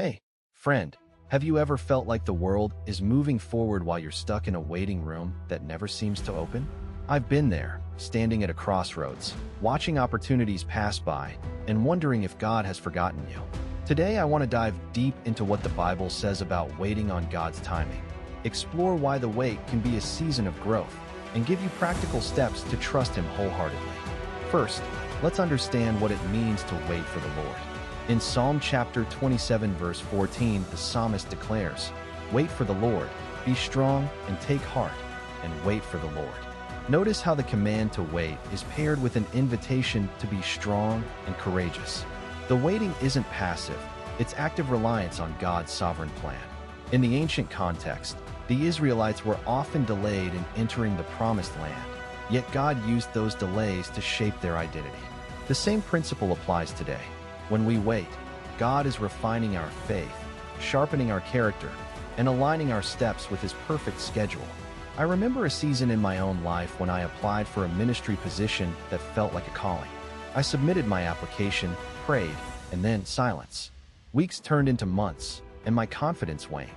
Hey, friend, have you ever felt like the world is moving forward while you're stuck in a waiting room that never seems to open? I've been there, standing at a crossroads, watching opportunities pass by, and wondering if God has forgotten you. Today, I want to dive deep into what the Bible says about waiting on God's timing, explore why the wait can be a season of growth, and give you practical steps to trust Him wholeheartedly. First, let's understand what it means to wait for the Lord. In Psalm chapter 27, verse 14, the psalmist declares, "Wait for the Lord, be strong and take heart, and wait for the Lord." Notice how the command to wait is paired with an invitation to be strong and courageous. The waiting isn't passive, it's active reliance on God's sovereign plan. In the ancient context, the Israelites were often delayed in entering the promised land, yet God used those delays to shape their identity. The same principle applies today. When we wait, God is refining our faith, sharpening our character, and aligning our steps with His perfect schedule. I remember a season in my own life when I applied for a ministry position that felt like a calling. I submitted my application, prayed, and then silence. Weeks turned into months, and my confidence waned.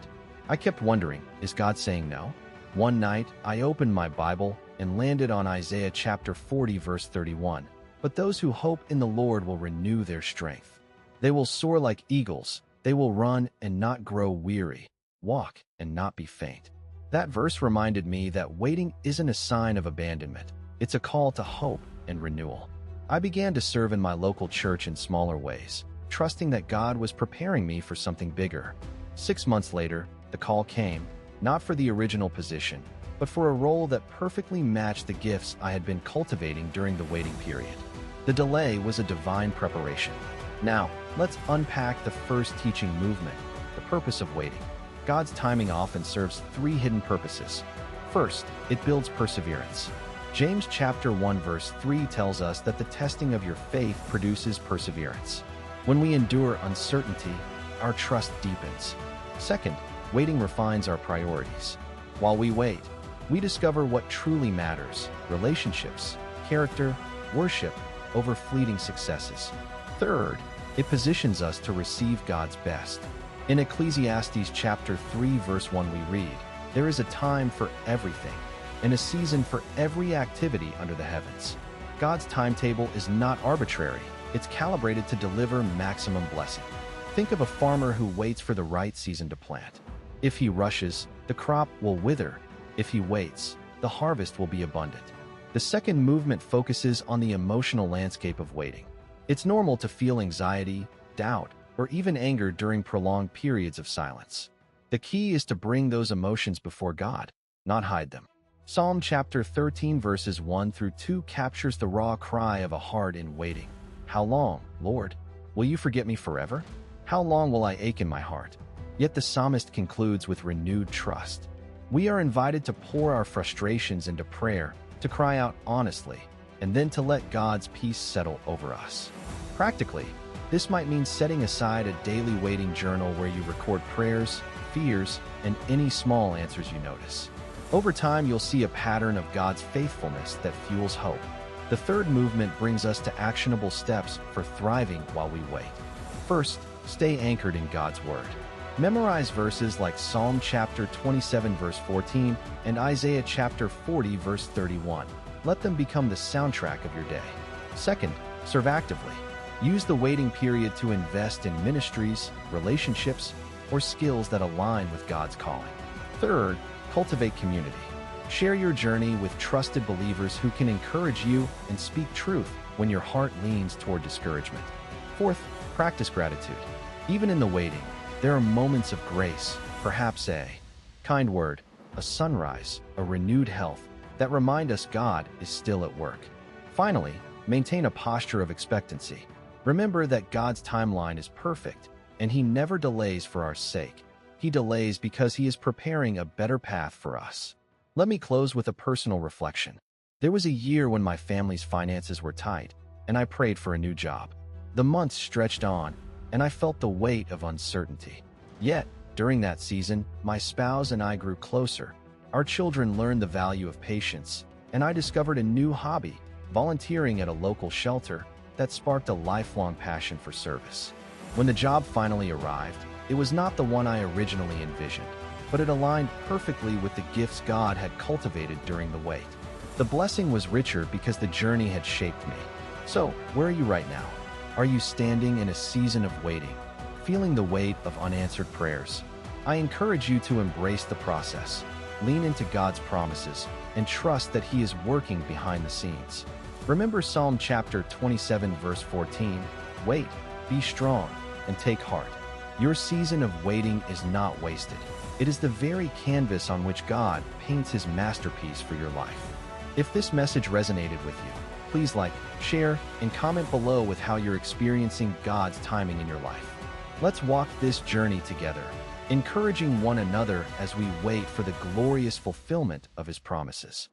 I kept wondering, is God saying no? One night, I opened my Bible and landed on Isaiah chapter 40, verse 31. But those who hope in the Lord will renew their strength. They will soar like eagles. They will run and not grow weary, walk and not be faint. That verse reminded me that waiting isn't a sign of abandonment. It's a call to hope and renewal. I began to serve in my local church in smaller ways, trusting that God was preparing me for something bigger. 6 months later, the call came, not for the original position, but for a role that perfectly matched the gifts I had been cultivating during the waiting period. The delay was a divine preparation. Now, let's unpack the first teaching movement, the purpose of waiting. God's timing often serves 3 hidden purposes. First, it builds perseverance. James chapter 1 verse 3 tells us that the testing of your faith produces perseverance. When we endure uncertainty, our trust deepens. Second, waiting refines our priorities. While we wait, we discover what truly matters: relationships, character, worship, over fleeting successes. Third, it positions us to receive God's best. In Ecclesiastes chapter 3 verse 1 we read, "There is a time for everything, and a season for every activity under the heavens." God's timetable is not arbitrary, it's calibrated to deliver maximum blessing. Think of a farmer who waits for the right season to plant. If he rushes, the crop will wither. If he waits, the harvest will be abundant. The second movement focuses on the emotional landscape of waiting. It's normal to feel anxiety, doubt, or even anger during prolonged periods of silence. The key is to bring those emotions before God, not hide them. Psalm chapter 13 verses 1 through 2 captures the raw cry of a heart in waiting. "How long, Lord? Will you forget me forever? How long will I ache in my heart?" Yet the psalmist concludes with renewed trust. We are invited to pour our frustrations into prayer, to cry out honestly, and then to let God's peace settle over us. Practically, this might mean setting aside a daily waiting journal where you record prayers, fears, and any small answers you notice. Over time, you'll see a pattern of God's faithfulness that fuels hope. The third movement brings us to actionable steps for thriving while we wait. First, stay anchored in God's Word. Memorize verses like Psalm chapter 27 verse 14 and Isaiah chapter 40 verse 31. Let them become the soundtrack of your day. Second, serve actively. Use the waiting period to invest in ministries, relationships, or skills that align with God's calling. Third, cultivate community. Share your journey with trusted believers who can encourage you and speak truth when your heart leans toward discouragement. Fourth, practice gratitude. Even in the waiting, there are moments of grace, perhaps a kind word, a sunrise, a renewed health, that remind us God is still at work. Finally, maintain a posture of expectancy. Remember that God's timeline is perfect, and He never delays for our sake. He delays because He is preparing a better path for us. Let me close with a personal reflection. There was a year when my family's finances were tight, and I prayed for a new job. The months stretched on, and I felt the weight of uncertainty. Yet, during that season, my spouse and I grew closer. Our children learned the value of patience, and I discovered a new hobby, volunteering at a local shelter, that sparked a lifelong passion for service. When the job finally arrived, It was not the one I originally envisioned, but it aligned perfectly with the gifts God had cultivated during the wait. The blessing was richer because the journey had shaped me. So, where are you right now? Are you standing in a season of waiting, feeling the weight of unanswered prayers? I encourage you to embrace the process, lean into God's promises, and trust that He is working behind the scenes. Remember Psalm chapter 27 verse 14, "Wait, be strong, and take heart. Your season of waiting is not wasted. It is the very canvas on which God paints His masterpiece for your life." If this message resonated with you, please like, share, and comment below with how you're experiencing God's timing in your life. Let's walk this journey together, encouraging one another as we wait for the glorious fulfillment of His promises.